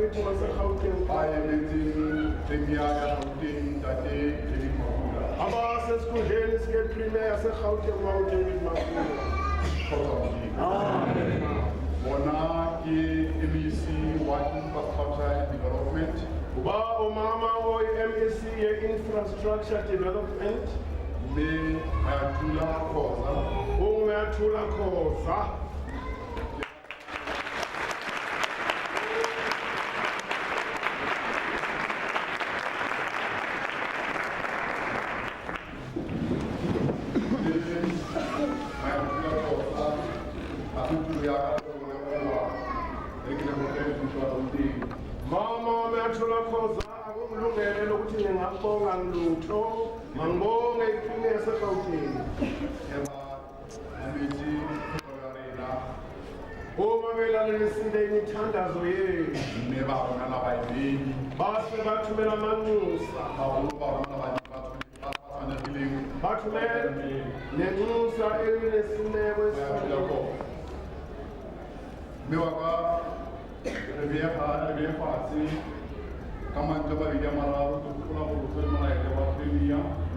wethu waseGauteng. Abasesikhundleni sike-Premier yaseGauteng uDavid Makhura. Bona ke MEC wa Infrastructure and Development. Uba umama oyi-MEC ye-Infrastructure Development. Me Ayatula Khoza. UAyatula Khoza. Mama Ayatula Khoza akulungele ukuthi ngingabonga lutho mangibonge iPremier yaseGauteng. Uma belalelisile imithandazo yenu base bathumela amanxusa bathumela nenxusa elinesineko esikhulu.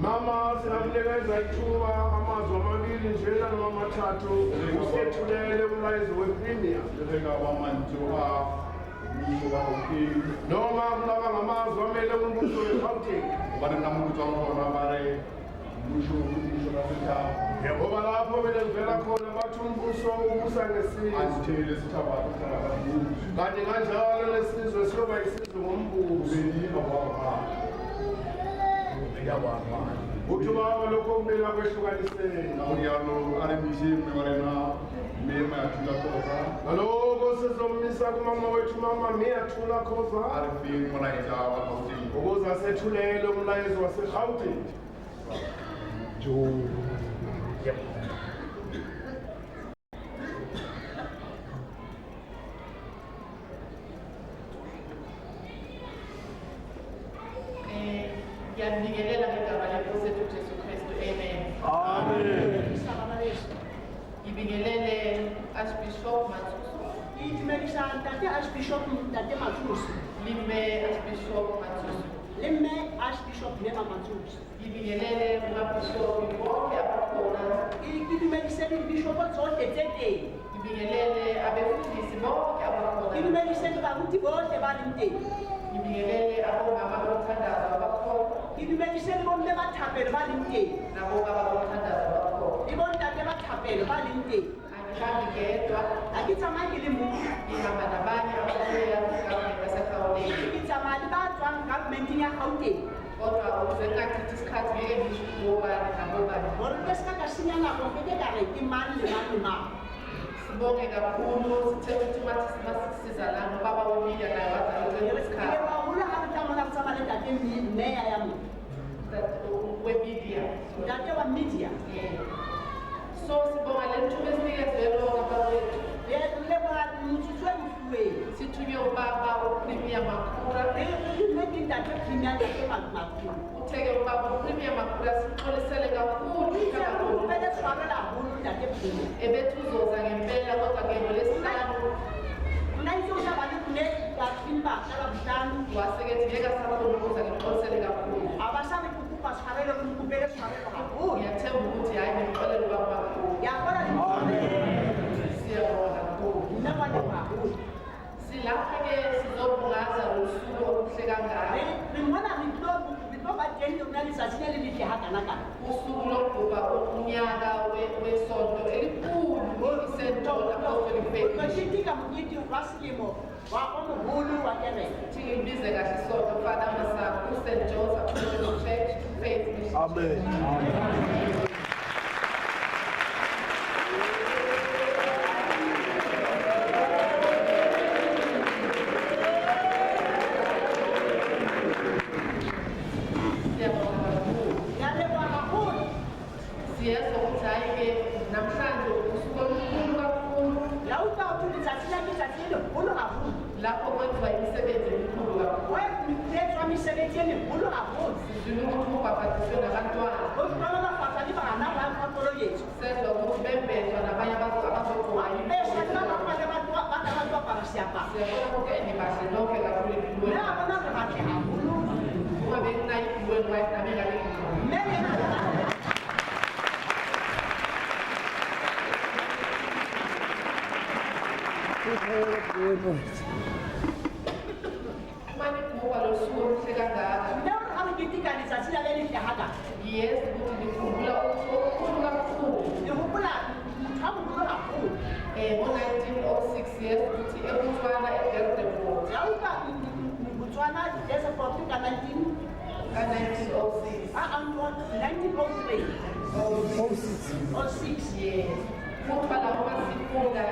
Mama sinakunikeza ithuba amazwi amabili njena noma amathathu usethulele umlayezo wePremier. Noma kulaba ngamazwi amele umbuso weGauteng. Ngoba lapho belevela khona bathi umbuso ubusa ngesizwe. Kanti kanjalo lesizwe siyoba yisizwe ngombuso. Uthi baba lokho kumele kwehlukaniseke. Ngaloko sizomisa kumama wethu mama Ayatula Khoza ukuze asethulele umlayezo waseGauteng. Ngiyabingelela ngegama lenkosi yethu Jesu Kristu. Amen. Amen. Ngibingelele Archbishop Mathuso. Archbishop Mathuso. Limme Archbishop Mathuso. Archbishop Mathuso. Ngibingelele amabishop bonke abakhona. Ngibingelele abefundisi bonke abakhona. Ngibingelele abomama bomthandazo abakhona. Nabo baba bomthandazo abakhona. Angihambi ngedwa. Ngihamba nabanye ababuya eGauteng yaseGauteng. Kodwa ukuze ngingachithi isikhathi ngeke ngisho ngobani nabobani. Sibonge kakhulu sithe ukuthi masisiza lana ubaba wemedia naye wazalukela isikhathi. Wemedia. So sibonga le nthuba esinikezelo ngabawethu. Sithunywe ubaba uPremier Makhura. Utheke ubaba uPremier Makhura sixolisele kakhulu ebetuzoza ngempela kodwa ke ngolesihlanu wasekethi ngeke sakhona ukuza ngixolisele kakhulu. Ngiyathemba ukuthi hayi ngixolele ubaba kakhulu. Siyabonga kakhulu. Silapha-ke sizobungaza usuku oluhle kangaka. Usuku lokugubha unyaka wesonto elikhulu iSt. Apostolic Faith. Ngilibize kahle isonto Father Masango uSt. John's Apostolic Church Faith Mission. Amen. Siyezwa ukuthi hayi-ke namhlanje usuku olukhulu kakhulu lapho kwenziwa imisebenzi emikhulu kakhulu. Sizwile ukuthi ubhabhadiswe nabantwana. Sezwa ukuthi bembethwa nabanye abazogqoka. Siyabona ukuthi nibahle nonke kakhulu Now I'm getting a letsatsi la le letle hakana. Yes, ukuthi ngikhumbula okukhulu kakhulu. Ke hopola motho a moholo haholo. Ngo-1906 yes, ukuthi eBotswana eDelfteport Ya utlwa Botswana Desert ka 1906. ka-1906. Ntho 1903. 06. Yes. Kuba lapho masifunda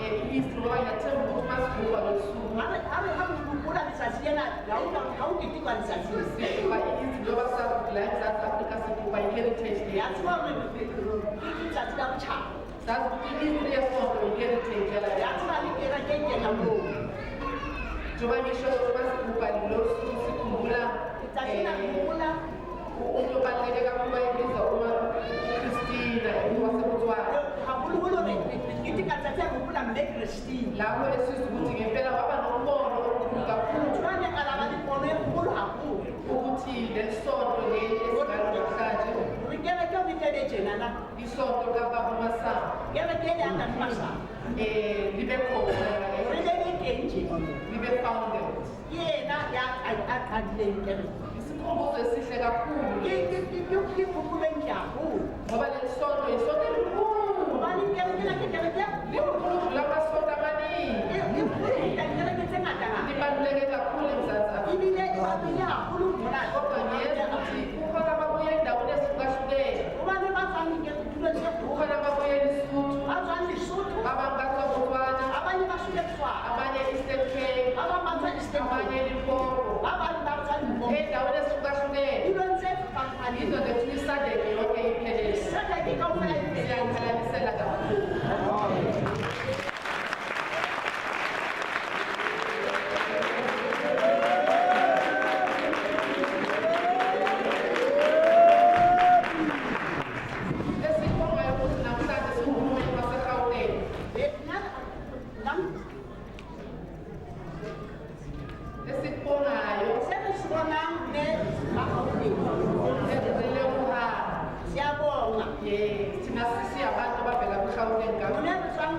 i-history ngoba ngiyathemba ukuthi masibuka lo suku Ha re hopola letsatsi lena ya utlwa ha o ketekwa letsatsi le. sibuka i-history njengoba sisavula eMzantsi Afrika sibuka i-heritage day. Ya tseba hore ke letsatsi la botjhaba. Sazi ukuthi i-history yesonto i-heritage Ya yala tseba le kereke e kena moo. njengoba ngisho ukuthi masibuka lo suku sikhumbula Letsatsi la hopola umuntu obaluleke kakhulu wayebiza uChristina waseBotswana. haholoholo re keteka letsatsi la hopola mme Christine. Lapho esizwa ukuthi ngempela waba nombono omkhulu kakhulu Jwale a laba le pono e kgolo haholo. ukuthi le sonto leli esigalo namhlanje Re kereke o bitele tjenana. isonto kababa uMasango Kereke ele anda le Masango. libe khona Re le le teng nje. libe founded. Ke yena ya a qadileng kereke. Isikhumbuzo esihle kakhulu Ke kgopolo e ntle haholo. ngoba leli sonto isonto elikhulu Hobane kereke ena ke kereke likhulu ukudlula amasonto amaningi e kgolo ho feta dikereke tse ngata-ngata. libaluleke kakhulu eMzantsi Afrika. Ebile e babile haholo mona. Kodwa ngiyeza ukuthi kukhona ababuye endaweni ezihlukahlukene, Hobane ba tswang ditulong tse kgolo. kukhona ababuye eLesotho, Ba tswang Lesotho. abanye batswa Botswana, Abanye ba suka Botswana. abanye Eastern Cape, Ba bang ba tswa Eastern Cape. abanye Limpopo, Ba bang ba tswa Limpopo. endaweni ezihlukahlukene. Dilong tse fapaneng. Yizo zethu isadeke yonke iphelele. Sadeke kaofela e phela. Siyangiphakamisela kakhulu. Esibongayo ukuthi namhlanje singuhulumeni waseGauteng. Esikubongayo Se re se bonang le ba Gauteng. ezile ukuhamba. Siyabonga. Thina siyabantu abavela kwiGauteng Rona government. re tswang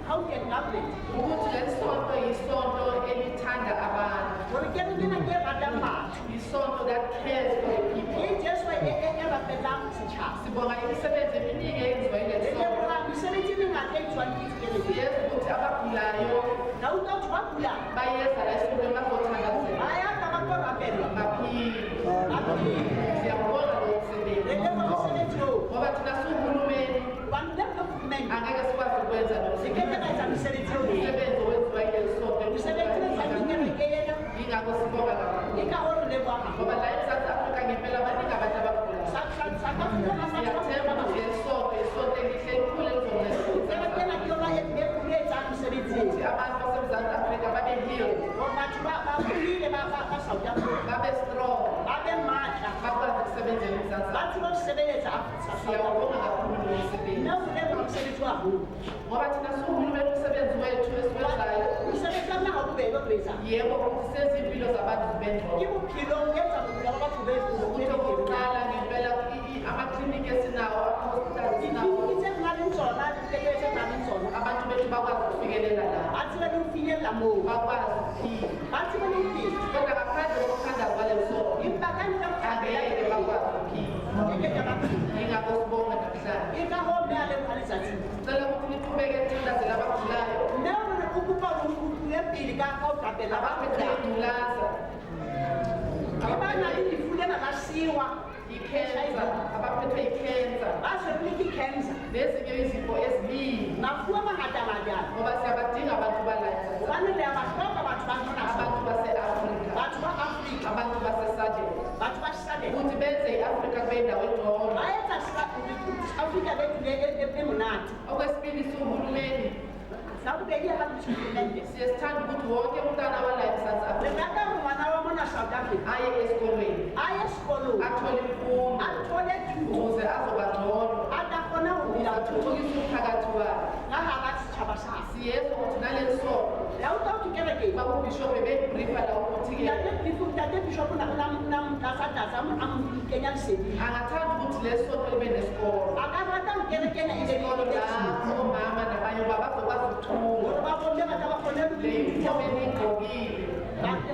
Gauteng government. Ukuthi leli sonto yisonto elithanda abantu. Hore kereke ena ke e ratang batho. Isonto that cares for the people. Ke Jesu e rapelang setjhaba. Sibonga imisebenzi eminingi eyenziwa yileli Re sonto. leboha mesebetsi e mengata e tswang ke dikereke. Siyazi ukuthi abagulayo Ra utlwa batho ba kulang. bayeza la esontweni bazothandazela Ba ya ka ba tlo rapelwa. baphile. Baphile. Siyabonga lo Re msebenzi leboha mosebetsi oo. ngoba thina siwuhulumeni Hobane le government angeke sikwazi ukwenza lo se ke ke ra etsa mesebetsi eo. umsebenzi owenziwa yileli sonto. Mesebetsi e etsang dikereke ena. Yingakho sibonga kakhulu Ke ka hoo re leboha ngoba haholo. la eMzantsi Afrika ngempela baningi abantu abagulayo. South Africa ba Siyathemba ukuthi leli sonto isonto elihle elikhulu elizokunceda kereke ena ke yona e kgolo e etsang mesebetsi eo. ukuthi abantu baseMzantsi Afrika babe healed, Batho ba buile ba South Africa. babe strong, Ba be matla. bakwazi ukusebenzela uMzantsi Ba Afrika. tsebe ho sebeletsa Afrika. Siyawubonga kakhulu lo msebenzi Nna o leboha mosebetsi wa haholo. ngoba thina siwuhulumeni umsebenzi wethu esiwenzayo. Mosebetsi wa nna ha o bobebe ho etsa. Yebo, ukuthi senze impilo zabantu zibe Ke ngcono. bophelo o etsa bophelo ba batho be Ukuthi okokuqala ngempela amakliniki esinawo, ama-hospitals esinawo, Ditleliniki tse re nang le tsona, dipetlele tse nang le tsona. abantu bethu bakwazi ukufikelela la, Ba tsebe le ho finyella moo. bakwazi ukuphila. Ba tsebe le ho phela. Kodwa ngaphandle kokuthandaza kwaleli sonto Empa ka ntle ho angeke bakwazi ukuphila. Ngeke ke ba phela. Yingakho sibonga namhlanje. Ke ka hoo mme a leboha letsatsing. Sicela ukuthi niqhubeke nithandazele abagulayo, Mme o re o kopa hore o buwe pele ka ho rapela ba abaphethwe phela. ingculaza, Ke ba nang le lefu lena la sewa. ikhensa, abaphethwe ikhensa, Ba tshwerwe ke cancer. nezinye izifo eziningi Mafu a mangata-ngata. ngoba siyabadinga abantu balayo, Hobane re a ba hloka batho ba mona. abantu base-Afrika, Batho ba Afrika. abantu base-SADC Batho ba SADC. ukuthi benze i-Afrika kube indawo engcono. Ba etsa Afrika bethu e monate. Okwesibili, siwuhulumeni Sa bobedi ha re tshwelente. siye sithanda ukuthi wonke umntwana wala eMzantsi Re Afrika rata hore ngwana wa mona South Africa aye esikolweni, a ye sekolong. athole imfundo A thole thuto. ukuze azoba ngcono, A tla kgona ho dira athuthukise umphakathi wakhe. ka hara setjhaba sa. Siyezwa ukuthi naleli sonto Ya utlwa ho kerekeng. babubhishobhe bebrifa la ukuthi-ke Ntate Bishop na kenya lesedi angathanda ukuthi lesonto libe nesikolo a ka rata nkerekena e isikolo le lapho omama nabanye bazokwazi ukuthula gore ba bone batla ba kgone go leyinhlobo eniyigqokile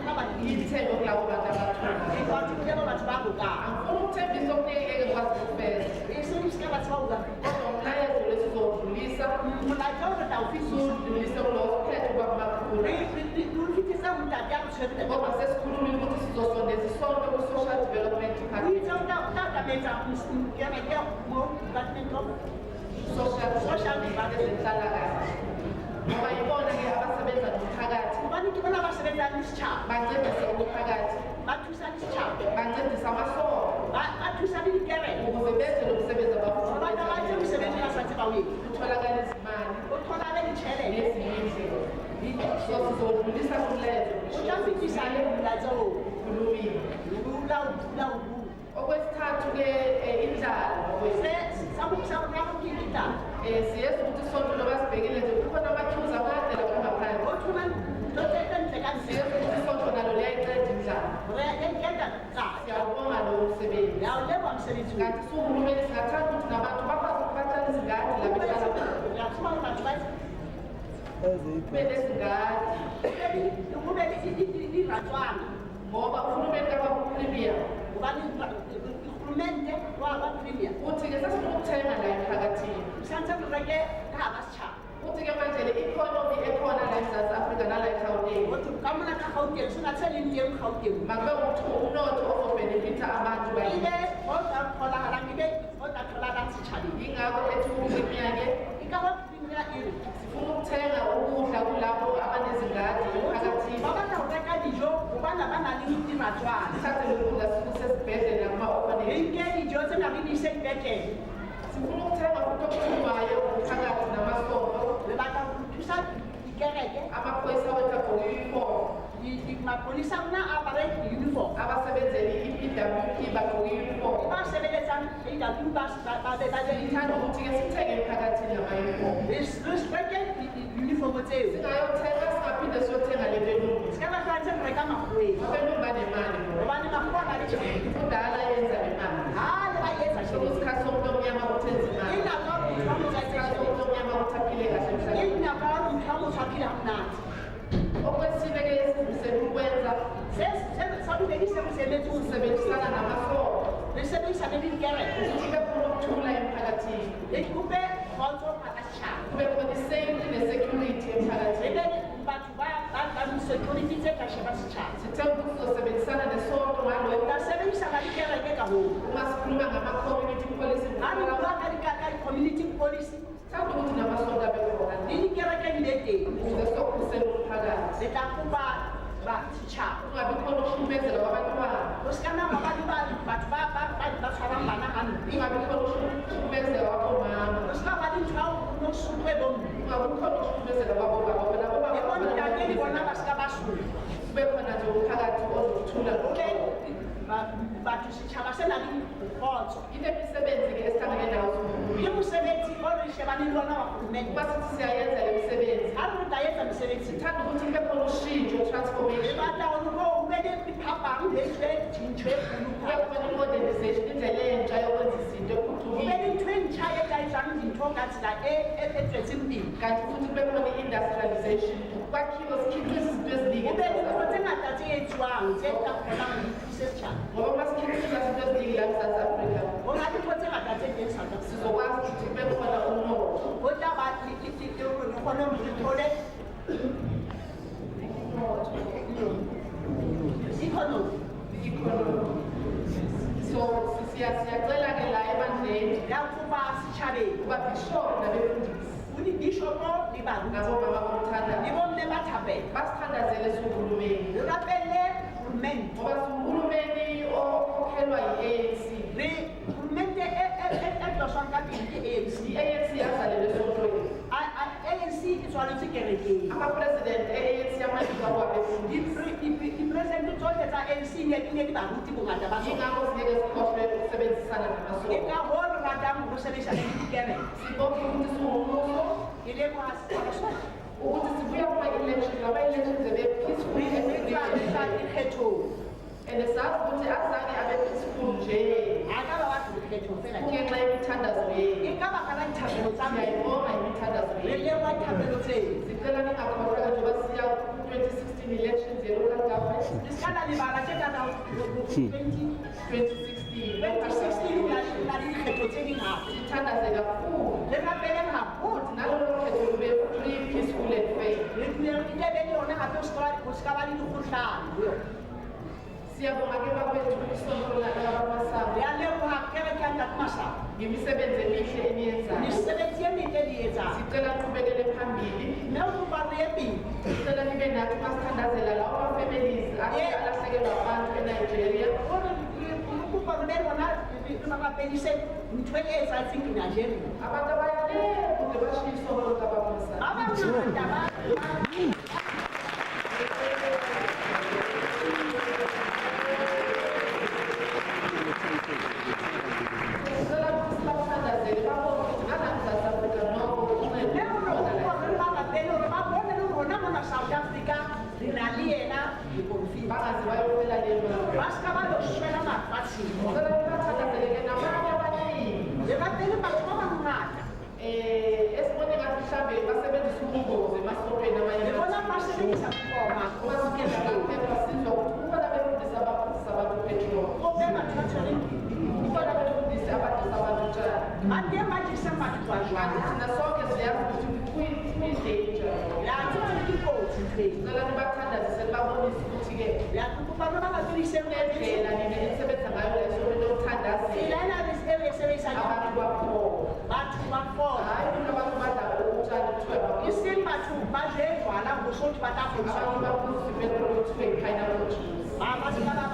ba ba iyithenge kulabo bantu abathula batho kulebo batho ba bokang angifuna ukuthembisa okuningi ngeke ngikwazi ukufeza e se di ska batho ba bokang kodwa umlayezo lesizowudlulisa molaetsa o re tla o fitlhisa siwudlulise kulo ophethe ubabamakhulu re fitisa motate a tshwere ngoba sesikhulumile ukuthi sizosondeza isonto ku-social development o department itse o tla tlametsa kereke mo department of social development ezenhlalakahle ngoba yibona-ke abasebenza nomphakathi gobane ke bona ba sebetsang le setšhaba bancedise umphakathi ba thusa le setšhaba bancedise amasonto ba thusa le dikereke ukuze benze lo msebenzi gore batho ba etse mosebetsi ba santse ba o etse kutholakale izimali o tholale ditšhelete nezinye so sizodlulisa kumlezo o tla fitisa le molaetsa oo khulumile ula okwesithathu-ke indlala se sa boraro ke ditaba siyenza ukuthi isonto loba sibhekile nje kukhona amathuzi amade lapha ngaphandle o thona ntho tse ntle ka ntle siyenza ukuthi isonto nalo liyayiqeda indlala gore ya ikenda kahle siyawubonga lowo msebenzi ya o leba mosebetsi o kanti suhulumeni singathanda ukuthi nabantu bakwazi ukubatshela izingadi la behlala khona ya tsoma batho ba kube nezingadi kube diratswana ngoba uhulumeni kabapremier gobane urhulumente wa premier uthi-ke sesifuna ukuthenga la emphakathini santse re reke ka hara setšhaba uthi-ke manje le economy ekhona la eSouth Africa nala eGauteng gotho ka mona ka gauteng sena tse leng teng gauteng makube umnotho ozobhenefitha abantu ile go tla kgolagalang ebe go tla tlholalang setšhabeng yingakho ethi upremier-ke e ka ba premier e re sifuna ukuthenga ukudla kulabo abanezingadi emphakathini ba batla go reka dijo gobana ba na le diratswana sithathe lokudla sikuse esibhedlela kuma-orphanage renke dijo tse na re di ise dipetlele sifuna ukuthenga futhi okuthungwayo umphakathi namasonto re batla go thusa dikereke amaphoyisa wethu agqoke i-uniform mapolisa rona a apare di-uniform abasebenzeli i-PWP bagqoke i-uniform ba sebeletsang AW ba be ba le ngithanda ukuthi-ke sithenge emphakathini nama-uniform re reke di-uniform tseo singayothenga singaphinde siyothenga le belungu se ka ba tlwaetse re reka makgweng abelungu banemali gobane makgwa na le tšhelete kudala yenza nemali hale ba etsa sho tšhelete isikhathi somuntu omnyama ukuthi enza ke imali nako ya motho wa motho a etsa isikhathi tšhelete somuntu omnyama ukuthi aphile kahle ke emhlabeni nako ya motho wa motho a phela monate okwesine-ke esizisele ukwenza sa bobedi se re sebetse go ukusebenzisana namasonto re sebedisane le dikereke ukuthi kube khona ukuthula emphakathini le kupe kgotso gaka setšhaba kube khona i-safety ne-security re emphakathini be batho ba di-security tse ka sheba setšhaba sithemba ukuthi sizosebenzisana nesonto re ngalo ka sebedisana le dikereke ka hoo uma sikhuluma ngama-community policy ga re bua ka di-community policy sithanda ukuthi namasonto abe khona le dikereke di le teng ukuze sizokhusela umphakathi re tla kopa setšhaba kungabi khona ukuhlukumezela kwabantwana go se ka nama ba batho ba tshwarang bana gampe kungabi khona ukuhlukumezela kwabomama go se ka ba dintho no sukwe bomme kungabi khona ukuhlukumezela kwabobaba phela e bontate le bona bobaba ba se ka ba suka kube khona nje umphakathi ozokuthula ube batho setšhaba se na le kgotso inemisebenzi-ke esihlangane nawo ke mosebetsi o re shebane le ona wa goromente kuba sithi siyayenza le misebenzi ga re tla etsa mesebetsi sithanda ukuthi kube khona ushintsho re transformation batla gore go ube le diphapang le dintho e kube kgolo khona i-modernization indlela entsha yokwenza izinto ube ephuthukile le ntho e ntšha e tla etsang dintho ka tsela e tswetseng pele kanti futhi kube khona i-industrialization kwakhiwe sikhiqize izinto eziningi ube ntho tse ngata tse etsiwang tse tla kgonang go thuse setšhaba ngoba uma sikhiqiza izinto eziningi la eSouth Africa go na dintho tse ngata tse teng South Africa sizokwazi ukuthi kube khona umnotho go tla ba re kgone go re thole economy so siyacela-ke la ebandleni ya kopa setšhabeng ubabhishop nabefundisi go dibishopo le baruti nabomama bomthanda le bomme ba thapela basithandazele siwuhulumeni re rapelle goromente ngoba siwuhulumeni okhokhelwa yi-ANC re goromente e tloswang ka pele ke ANC i-ANC yazalelwe esontweni ANC e tswaletswe kerekeng ama-president e-ANC amaningi ababefundisi dipresidente tsotlhe tsa ANC ne di baruti bongata ba tsona yingakho singeke sikhohlwe ukusebenzisana ke namasonto ka hoo re ratang go sebedisana le dikereke sibonke ukuthi siwumbuso ke leboga setšhaba sona ukuthi sibuya kuma-elections ama-elections ebe-peaceful re and tswa free. dikgethong and sazi ukuthi azange abe peaceful nje dikgetho fela kungenxa yemithandazo yenu. ke ka baka la dithabelo tsa me Siyayibonga imithandazo le yenu. lengwa dithabelo tseo Sicela ningakhohlwa njengoba siya ku-2016 elections ye-local government. di ska la lebala tse ka 2016 2016 na le dikgetho tse di ngata sithandaze kakhulu le rapeleng haholo nalolo khetho lube free, peaceful and fair. le dumele le lebe le yona gape o ska ba le dikgotlhano ho yona Siyabonga ke bafethu kwisonto labamasaba ya leboga kereke ya ntate Masago ngemisebenzi emihle eniyenzayo. mesebetsi e metle di etsang Sicela niqhubekele phambili. mme o kopa re ye pele Sicela nibe nathi masithandazela lawo ma-families alahlekelwa abantu eNigeria. gore o kopa re be rona re bapedise ntho e etsahetseng ke nigeria Abantu abayale kude bashiye isoholo kabamasaba. ba bangata ba Sicela ukuthi sibathandazele babone ukuthi ngala-Mzansi Afrika nokho uncedo lukhona la. South Africa re na le ena dikonfini Bangaze bayofela le mali. ba ska ba lo shwela mafatsheng Sicela nibathandazele ke nabanye abaningi. le ba teng batho ba bangata Esibone ngathi mhlambe basebenzisa ubungozi emasontweni amanye le bona ba sebedisa bokoma uma sikeza kaphepha sizwa ukuthi kukhona befundisa abafundisa abantu upetrol. kope batho ba tshwereng Kukhona befundisa abadisa abantu utshani. ba teng ba disang batho ba Kanti jwalo thina sonke siyazi ukuthi kuyi-danger. ya tseba le dikotsi ntweng Sicela nibathandazise nibabonise ukuthi-ke ya kopa re ba bapedise kunendlela nina enisebenza ngayo la esontweni yokuthandazela tsela ena re se re sebedisang abantu bakhona. batho ba fona Hayi ukuthi abantu badla utshani kuthiwa e seng batho ba je jwala ho sothi ba tla kgontsha abantu baphuza ipetrol kuthiwe i-pineapple juice. ba ska ba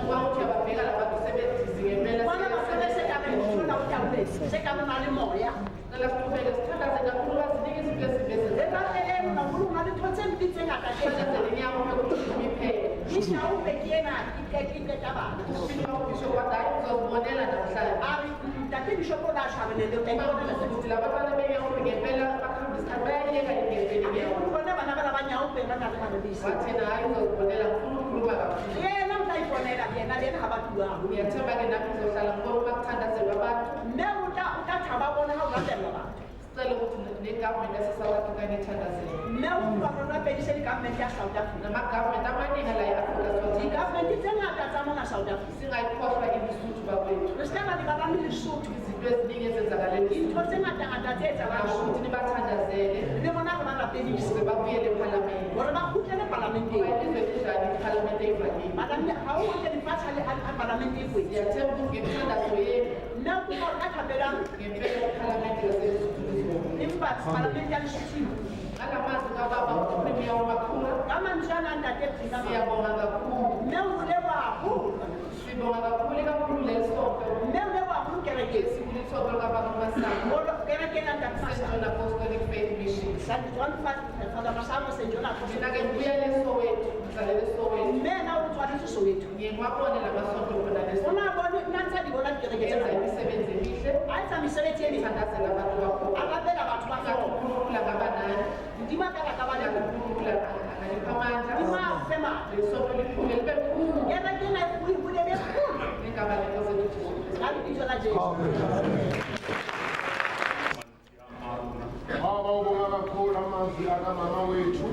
Uma uthi uyababheka la bantu sebenzisi ngempela bona ba sebetse ka motho o tla se ka bona le moya sicela siqhubeke sithandaze kakhulukazi ningi izinto eziveze le ba eleng na bulu na le thotse di tse ngata sithandazele tse niyabona ukuthi imiphela. di shaupe ke ena ke ta ba Uphinde ubisho kwathi hayi uzozibonela namhlanje. ari ntate bishopo la shabele le Uma kuthi ukuthi la bantwana benyawupe ngempela bakhamba isikhathi bayayeka ngempela inyawupe. bona bana ba banya o pe ba na ba le isi Wathina hayi uzozibonela ngifuna ukukhuluma kakhulu. yena mtayifonela yena lena ha batho ba Ngiyathemba ke nathi ngizohlala ngibona uma kuthandazelwa abantu. mme uta thaba bona ha o latella batho Sicela ukuthi ne-government yase-South Africa nithandazele. mme o ba rona pedise di government ya South Africa Nama-government amaningi la e-Afrika di siwathanda. government tse ngata tsa mona South Africa Singayikhohlwa ilisuthu bakwethu. re ska ba di ba ba le lesotho Izinto eziningi ezenzakaleni. dintho tse ngata ngata tse etsalang Ngisho ukuthi nibathandazele le bona re ba bapedise ukuze babuyele ephalamende. gore ba kgutlele parlamenteng Ngoba ilizwe linjani iphalamende evaliwe. madame ha o nke lefatshe a parlamente e kwetse Siyathemba ukuthi ngemithandazo yenu mme o kopa o ka thapelang ngempela iphalamende laseLesotho lizobona. empa parlamente ya lesotho Ngalamazwi kababa uPremier uMakhura ka mantswe ana ntate Phika siyabonga kakhulu. mme o leba haholo Sibonga kakhulu ikakhulu leli sonto. mme o leba haholo kerekeng Sikulisonto lakababa uMasango. ngolo kerekeng ya ntate St. Masango John Apostolic Faith Mission. St. John Father Masango St. John Mina Apostolic ke ngibuya leSoweto, ngizalele eSoweto. mme na o tswaletse Soweto Ngiye ngiwabone la masonto khona o leSoweto. na bone nna ntse a di bona dikereke Yenza tse imisebenzi emihle. a etsa mesebetsi e metle Ithandazela abantu bakhona. a rapela batho ba Ngathi fona uNkulunkulu angabanani. ndima ka baka ba le Ngathi uNkulunkulu anganipha amandla. ndima fe ma Lesonto likhule libe likhulu. kerekeng a e bulebe khulu Ngegama lenkosi lethu Jesu Kristu. ka lebitso la Jesu Baba ubonga kakhulu amazwi akamama wethu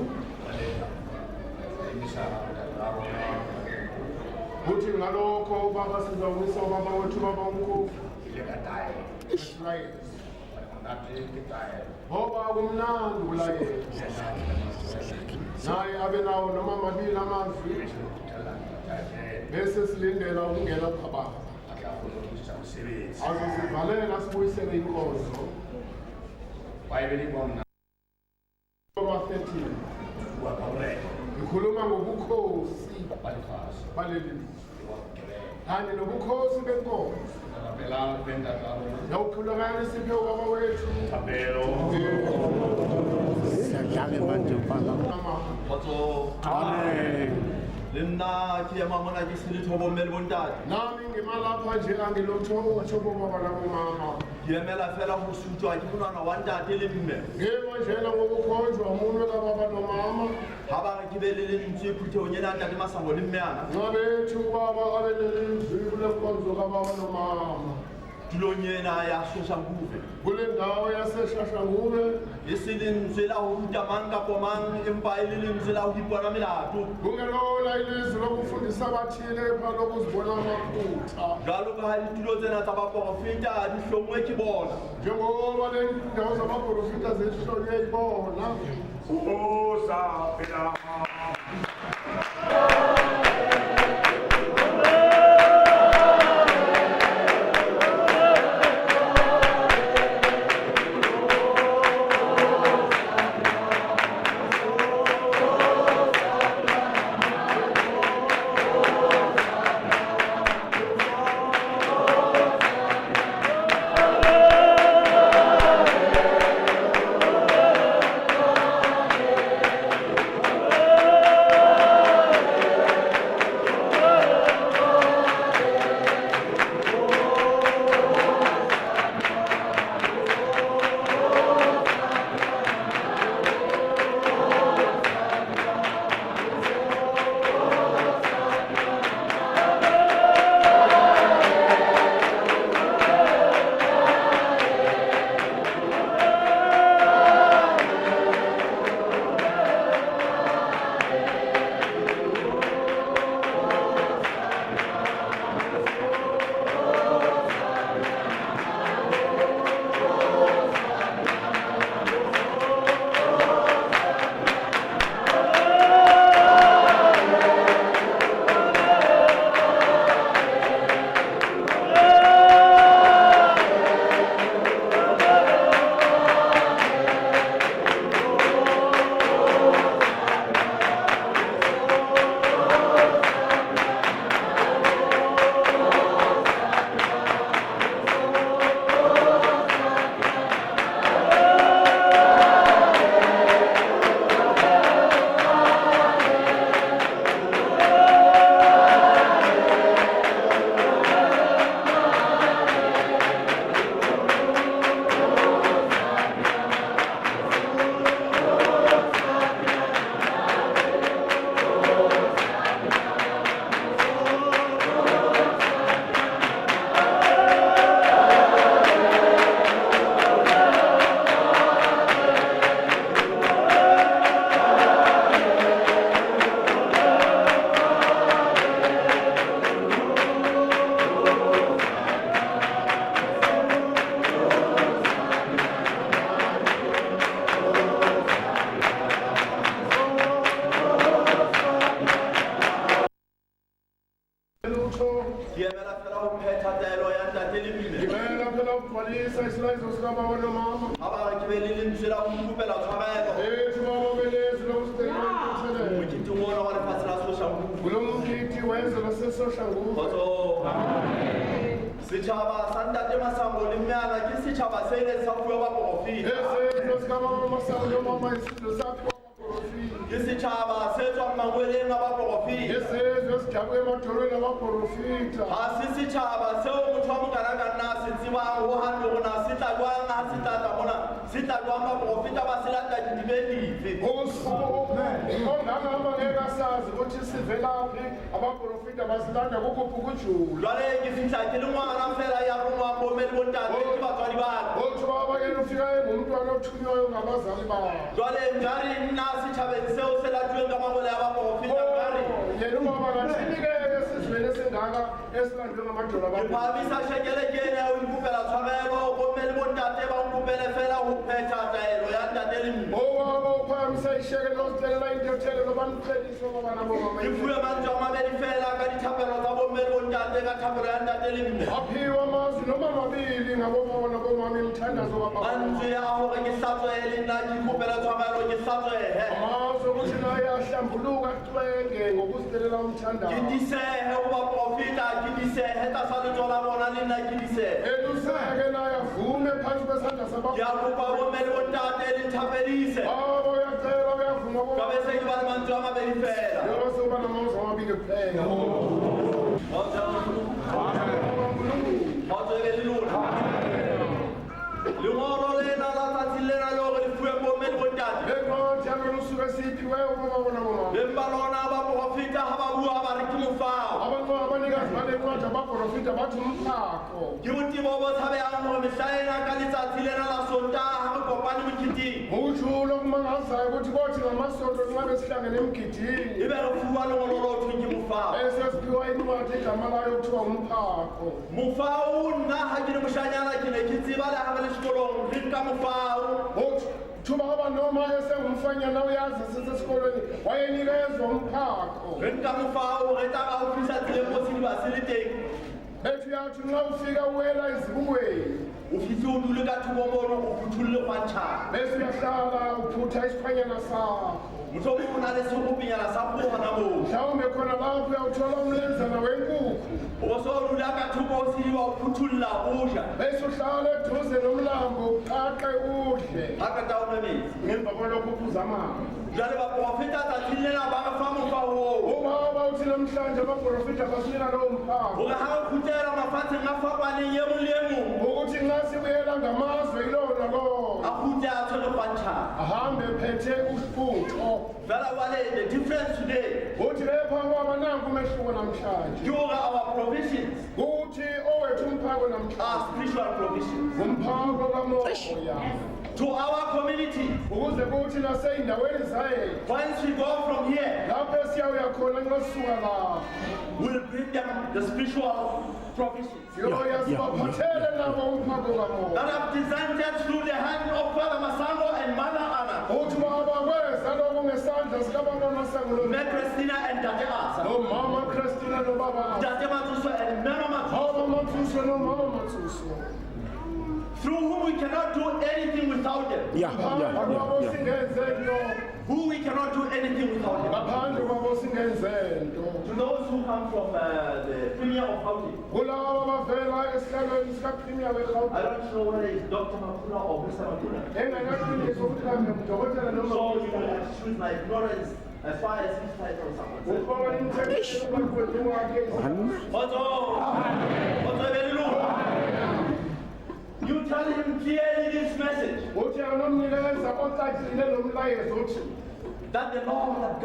uthi ngalokho baba sizawumisa ubaba wethu baba uNkosi. That's right. Ngoba kumnandi ulayeza naye abe nawo noma amabili amazwi bese silindela ukungena phababa azosivalela sibuyisele inkonzo. Roma 13 ikhuluma ngobukhosi baleli lizwe kanye nobukhosi benkonzo. Yawuphulakani siphe ubaba wethu Sadale manje baba. Amen. Le nna ke ema mona ke se lethobo mme le bontate nami ngimalapha nje angilothobo baba labomama ke emela fela go sutswa ke monwana wa ntate le mme ngema njena ngokukhonjwa umunwe kababa nomama ga ba re ke be le lentswe phuthelong ena ntate Masango le mme ana nxa bethu baba abe lelizwi kule nkonzo kababa nomama tulong ena ya Soshanguve. kule ndawo yaseshashanguve E se leng tsela ho ruta mang kapa mang empa e le leng tsela ho ipona melato. kungelona ilizwi lokufundisa abathile pha lokuzibona amaphutha Jwalo ka ha ditulo tsena tsa baprofeta di hlongwe ke bona. njengoba le ndawo zamaprofita zihlonywe yibona Uzapela. ngimela phela ukugcwalisa isilayiso sikababa nomama Aba ke be le leng tsela ho ikopela tshwarelo. ethi baba belezi lokusithelele Mokete mona wa lefatshe la Soshanguve. kulo mkhithi wenzelwa sesoshanguve Kgotso. Setjhaba sa Ntate Masango le Meana ke setjhaba se ileng sa fuwa baprofeta. esenzo sikababa masango nomama isizwe sakho Ke setjhaba se tswang mangweleng a baprofeta. esezwe sijabuke emadolweni abaprofita Ha se setjhaba seo motho wa mokana ka nna a se tsebang ho hane hore na se tla jwang ha se tla tla mona se tla jwang baprofeta ba se lata dibedife. ongangama ngeke asazi ukuthi sivelaphi abaprofita basilanda kukuphi ukujula Jwale ke fihla ke le ngwana fela ya rongwa bomele bontate ke batswadi ba ka. othi baba yena ufika engumntwana othunywayo ngabazali bakhe Jwale nkare nna setjhabeng seo se latuweng ka mangwele ya baprofeta nkare yena ubaba ngathini-ke esizweni esingaka esilandwe ngamadolo ke phamisa shekele ke ena o nkopela tshwarelo bomele bontate ba nkopele fela ho phetha taelo ya ntate le mme. obaba uphakamisa isheke lozitelela intothelelo bamqhelise obabana Ke fuwe mantswe a mabedi fela ka dithapelo tsa bomme le bontate ka thapelo ya ntate le mme. aphiwa amazwi noma mabili ngabobaba nabomama imithandazo kababa Mantswe a hore ke hlatswe le nna ke ikopela tshwarelo ke hlatswehe. amazwi ukuthi naye ahlambuluka acwenge ngokuzitelela Ke umthandazo disehe ho baprofeta ke disehe tlasa letsoho la bona le nna ke disehe. eluseke naye avume phansi kwesandla Ke sababa a kopa bomme le bontate le nthapedise. baba uyacela uyavuma Ka be se ke ba le mantswe a mabedi fela. yoba sekuba namazwi amabili kuphela Kgotso e be le lona. Lengolo lena la tsatsing lena le hore le fuwe bomme le bontate. lencwadi yabelusuke siphiweyo kubaba nabomama Beng ba lona baprofeta ha ba bua ba re ke mofao. abantu abanikazi bale ncwadi abaprofita bathi umphako Ke botebo bo tshabehang hore mehlaena ka letsatsi lena la Sontaha re kopane moketeng. utshulo okumangazayo ukuthi kothi ngamasonto nxa besihlangene emgidini Ebe re fuwa lengolo le hothweng ke mofao. bese siphiwa incwadi igama layo kuthiwa umphako Mofao nna ha ke le moshanyana ke ne ke tseba le ha re le sekolong re nka mofao. thuba aba noma esengumfanyana uyazi sisesikolweni wayenikezwa umphako Re nka mofao re tla ka ofisa tseleng mo sediba se le teng. ethi yathi nxa ufika uwela ezibukweni O fihle o dule ka thoko mono o phuthulle kgwantšhana. bese uyahlala uphutha isikhwanyana sakho Mohlomong o na le segopenyana sa kgoho hona moo. mhlawumbe khona lapho uyawuthola umlenzana wenkukhu O bo so o dula ka thoko o sediba o phuthulla o ja. bese uhlala eduze nomlambo uqaqe udle Ha qeta o nwe metsi. ngemva kwalokho uphuza amanzi Jwale baprofeta tsatsing lena ba re fa mofao oo. ubaba uthi namhlanje abaprofita basinika lowo mphako Hore ha re kgutlela mafatsheng a fapaneng e mong le e mong, ukuthi nxa sibuyela ngamazwe yilowo nalowo a kgutle a tshwere kgwantšhana. ahambe phethe usputho Jwale jwale the difference today uthi lepha kwaba nanku umehluko namhlanje ke hore our provisions kuthi owethu umphako namhlanje are spiritual provisions. umphako kamoya To our community, ukuze kuthi naseyindaweni zayo once we go from here, lapho esiyawuya khona nxa sisuka lapho we'll bring them the spiritual provisions siyoya sibaphathele nabo umphako kamoya that have descended through the hand of Father Masango and Mother Anna, uthi baba kweza lokho ngesandla sikababa masango Mary Christina and Tate Asa, nomama Christina nobaba Tate Matuso and Mama Matuso, baba mathuso nomama mathuso through whom we cannot do anything without them, ngaphandle kwabo singenze nto who we cannot do anything without them. ngaphandle kwabo singenze nto To those who come from the Premier of Gauteng, kulabo abavela esihlalweni sikaprimiya I wegauteng don't know whether it's Dr. Makula or Mr. Makula. engakaqiniso ukuthi kambe mdokotela noma So you can excuse my ignorance as far as his title is ukuba imthetho bakwetu wakhe You tell him clearly this message uthi anomnikeza ocacile lo mlayezo uthi that the law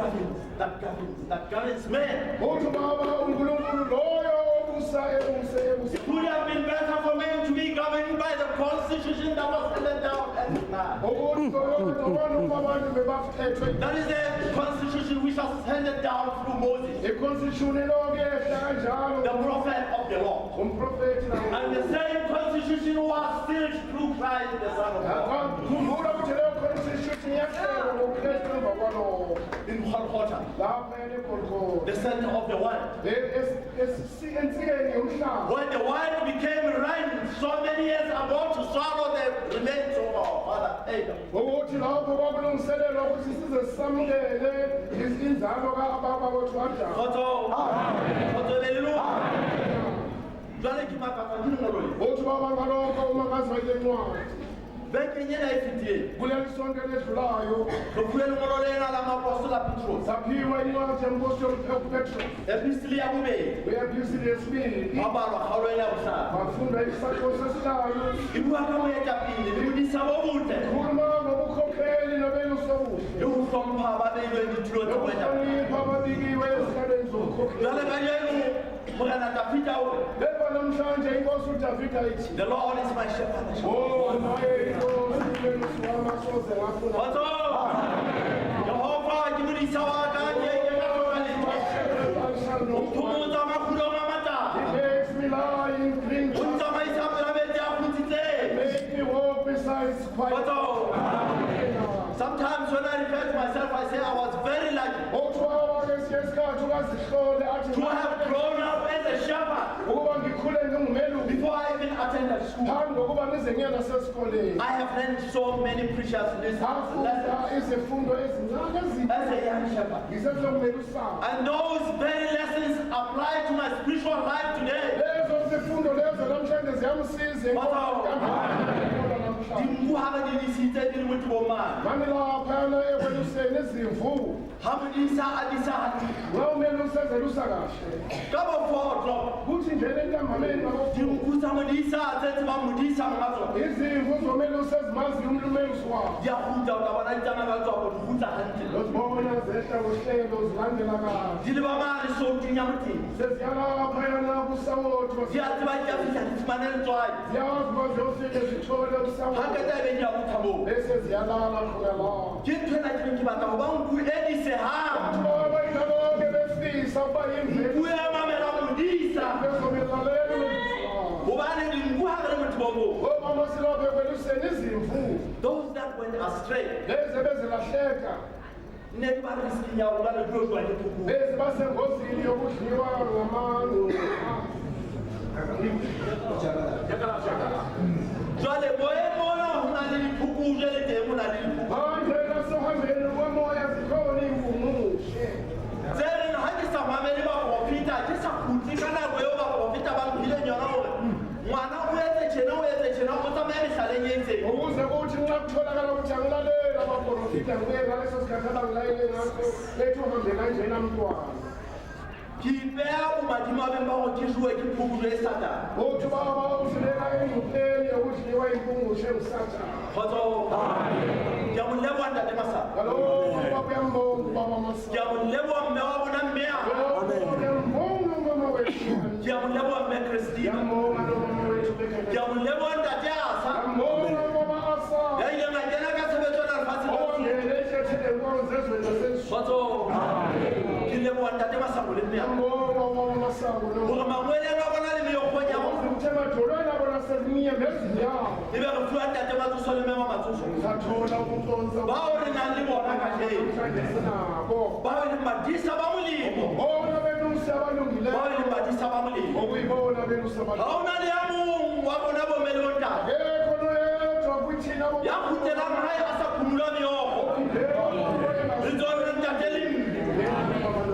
that governs men. uthi baba unkulunkulu loyo obusa ebuse It would have been better for men to be governed by the constitution that was handed down at the time. ukuthi abantu babantu bebaphethwe That is the constitution which was handed down through Moses, iconstitution lokhu yehla kanjalo the prophet of the law. umprofethi And the same constitution was still through Christ, the Son of God, khumbula ukuthi leyo constitution yahlelwa ngokristu emva kwalokho in Golgotha, lapha eneGolgotha the center of the world. ensikeni yomhlaba When the world became rain so many years ago to swallow the remains of our father Adam. ukuthi lapho kwakulungiselelwa ukuthi size samukele inzalo kababa wethu Adamu Kgotso le lelo. Jwale ke makatsa ke lengolo le. uthi baba ngalokho uma ngazwa ile ncwadi Bekeng ena e fetileng, kuleli sonke ledlulayo re fuwe lengolo lena la moapostola Petros. saphiwa incwadi yempostoli Petro Epistili ya bobedi, uyaphizile yesibili ba balwa kgaolong ya bohlano. bafunda isakhiwo sesihlanu E bua ka moetapele le bodisa bo botle khuluma ngobukhokheli nobeluso buhle le ho hlompha ba beilweng ditulong tsa boetapele. nokuhlonipha ababikiwe ezihlalweni zobukhokheli Jwale kajeno Morena Dafita o re, lepha namhlanje inkosi udavida ithi the Lord is my shepherd. oh naye inkosi ubelusi wami asoze ngafuna Kgotso. Jehova ke modisa wa ka, ke ka hloka letho. O phomotsa makgulong a matala. makes me lie in green O ntsamaisa pela metsi a kgutsitseng. make me walk beside quiet Kgotso. Sometimes when I refer to myself, I say I was very lucky othwaba ngesinye isikhathi ukazihlole athi to have grown up as a shepherd ukuba ngikhule ngingumeli before I even attended school. phambi kokuba ngize ngiye nasesikoleni I have learned so many precious lessons ngafunda izifundo ezincane as a young shepherd. ngisesongumeli usana And those very lessons apply to my spiritual life today. lezo zifundo lezo namhlanje ziyamsiza Dinku ha ba di disitse di le motho bo mang. mani laphayana ekweluseni izimvu hamudisa adisa hati Well, men who says, Lusagash. kabo 4 o'clock Who's in Jenny, my men, dimkusa mudisa atsetsi ba mudisa mongatso is the woman who says, Mazum, the men swap. dia khuta ka bona ditama ka tswa go khuta hantle Those bonus, those stay, those landing. di le ba mare so tinya moteng Says, Yala, Payana, Busawo, di a tseba dia fihla di fumane letswai Yas was also the told of ha someone. ka tla be dia botsa mo This is Yala, Kulala. ke ntwena ke ke batla go ba nku e di se ha nku e mamela modisa gobane dinku ha re motho bo mo those that went astray ne di ba risking ya go ba le tlotlwa ke phokong jwale boemona go na le diphokojwe le teng go na le diphokojwe tse reng ga ke sa mamele baprofita ke sa khutle ka nako eo baprofita ba mphileng yona gore ngwana o etse tjena o etse tjena o tsamaya metlhaleng e itseng ukuze kuthi nxa kutholakala ukuthi angulalela abaprofita nguye ngaleso sikhathi abangilayele ngakho bethi uhambe kanjena mntwana ke ipeya bomadimo a beng ba go ke joe ke phokojwe e satane uthi baba usilela engcupheni yokudliwa impungushe ngusathane kgotso ke a mo leboa ntate masaka kaloku babuyambonga ubaba ke a mo leboa mme wa bona mmea masayambonga mama wethu ke a mo leboa mme christina yambonga nomama wethu ke a mo leboa ntate asa yambonga mama asa ya ileng a kena ka tshebetso na lefatshe ongele ethethele nkonzo ezweni lasensu kgotso ke leboa ntate masako le mmea yambonga mama masango gore mangweleng a bona le meokgong ya bona uthe madolwana bona sezimiye mezini yabo e be re fiwa ntate matsoso le mema matsoso sathola ukuconsa bao re nang le bona kajeno sinabo bao e leng badisa ba molemo bona benusi abalungileyo bao e leng badisa ba molemo okuyibona benusi ga abalungileyo o na le ya mong wa bona bomele bontate akekho noyedwa kwithina ya kgutlelang gae a sa phumula meogo re tsone re ntate le mme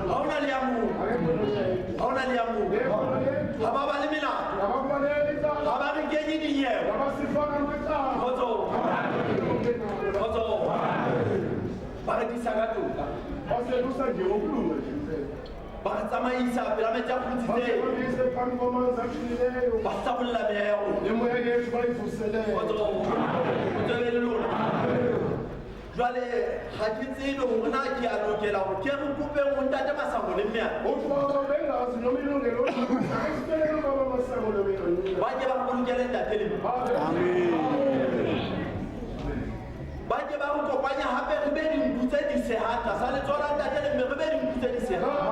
ga o na le ya mong ga o na le ya mong ga ba ba le melato ga ba re kenye dinyewo kgotso kgotso ba re disa ka toka baselusa nje okulunga nje ba re tsamaisa pela metsi a kgontshitseng basebenzise phambi kwamanzi aqinileyo ba hlabolla meego emoya yethu bayivuseleyo kgotso kgotso e be le lona jwale ga ke tsebe gore na ke a lokela gore ke re kopeng go ntate masango le mmea uthi baba bengazi noma ilungelo ayisibelele ubaba masango lobekanile ba ke ba bolokele ntate le mme ba ke ba go kopanya gape re be dinku tse di segatla sa letsola ntate le mme re be dinku tse di segatla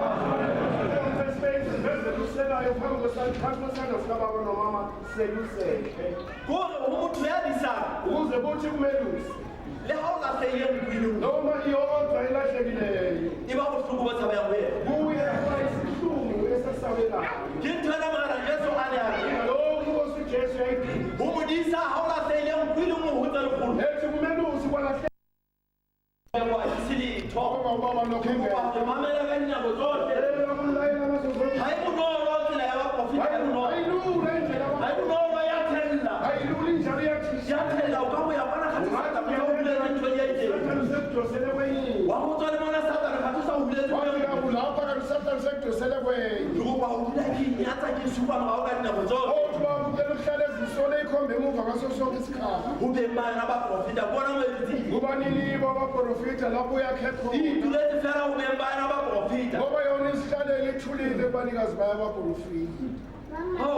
bezeluselayo phambi kwesandla sikababa nomama seluseke kore go motho ya disang ukuze kuthi kumelusi le ga o latlheile nkwileng noma iyodwa ilahlekileyo e ba botlhoko bo tshabaya go ena kuye kuba isihlungu esesabelayo ke ntho ena mogala jesu a le ane kaloku nkosi ujesu yayidini go modisa ga o latlheile nkwileng mo gotse legolo ethi kumelusi kwalahle se letho ngoba ubaba nokhengela re mamela ka dinako tsotlhe ga e bonolo tsela ya baprofita ga e bonolo ayilula indlela ga e bonolo ya thella ayilula injalo yathisa ya thella o ka go ya kwana kgatisata mo o buletse ntho ya itseng sekudosele kwenye wa go tswa le mona satane ga se sa o buletse wafika kulapha kanti satani sekudosele kwenye ke goba o dula ke inyatsa ke supa morago ka dinako tsotlhe othi babukela ukuhlala ezisole ikhombe emuva ngaso sonke isikhathi go beng ba yona baprofita bona mo editseng kubaninibo abaprofita lapho uyakhe khona ituletse fela go beng ba yona baprofita ngoba yona isihlalele ithulile kubanikazi bayabaprofita o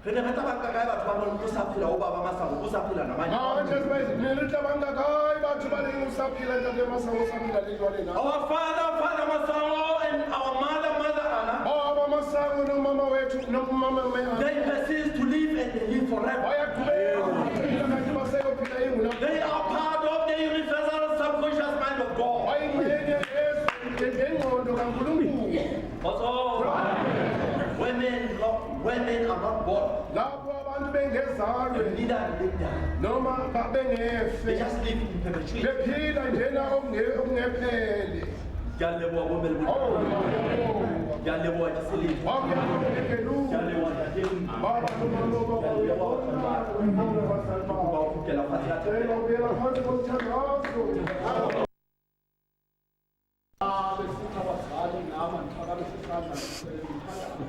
re ne re tla banka kae batho ba bone o sa phela o baba masango o sa phela namane manje sibayizimile lihle bangakayi batho baleng usaphila ntate masango usaphila lelwanena our father masango and our mother Anna baba masango nomama wethu nomama they persist to live and they live forever bayaqhubeka kanti baseyophila inguna they are part of the universal subconscious mind of God bayingxenye engqondo kankulunkulu also women are not born lapho abantu bengezalwe neither did they die noma they bengefe just live in perpetuity bephila njena okungephele ke a leboa bomele bo ke a leboa ke selemo ke a leboa ke ba o kukela fatshe ya thapelo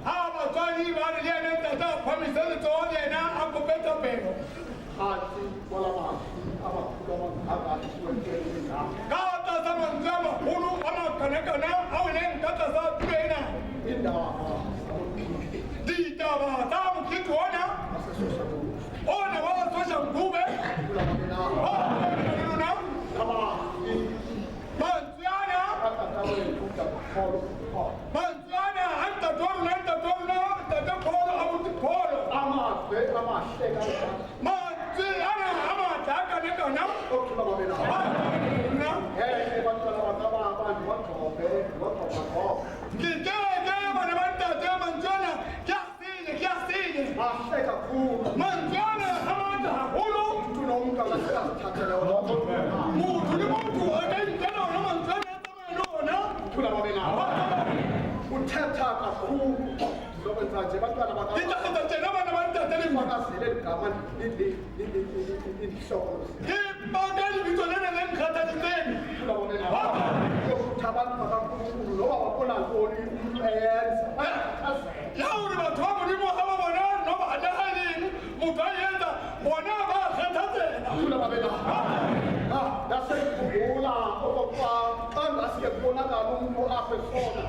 abatswadi ba re le ene ntata a phamise letsogo le ena a kopetapelo ka tlasa mantswe a magolo a makanakana a weleng ka tlasa tulo ena ditaba tsa mokete ona wa soshankube mantswana a ntatorona ntatekgolo a botekgolo mantswe ana a matla a kanekana kekeke bana ba ntate mantswana ke a senye mantswana a matla gagolo motho le motho a ka nkela ona mantswana a tsamaya le ona uthetha kakhulu zokwenza nje abantwana ditageta tsena bana ba ntate le bakazile ligama ihloko ke baka lebitso le ne le nkgathaletseng yokuthi abantu bakankulunkulu noba babona ntoni uyenza ya gore batho ba modimo ga ba bona no ba naganeng motho a etsa bona ba kgathatsela naseyikhumbula okokuba xa ngasikebonakala umntu apha esona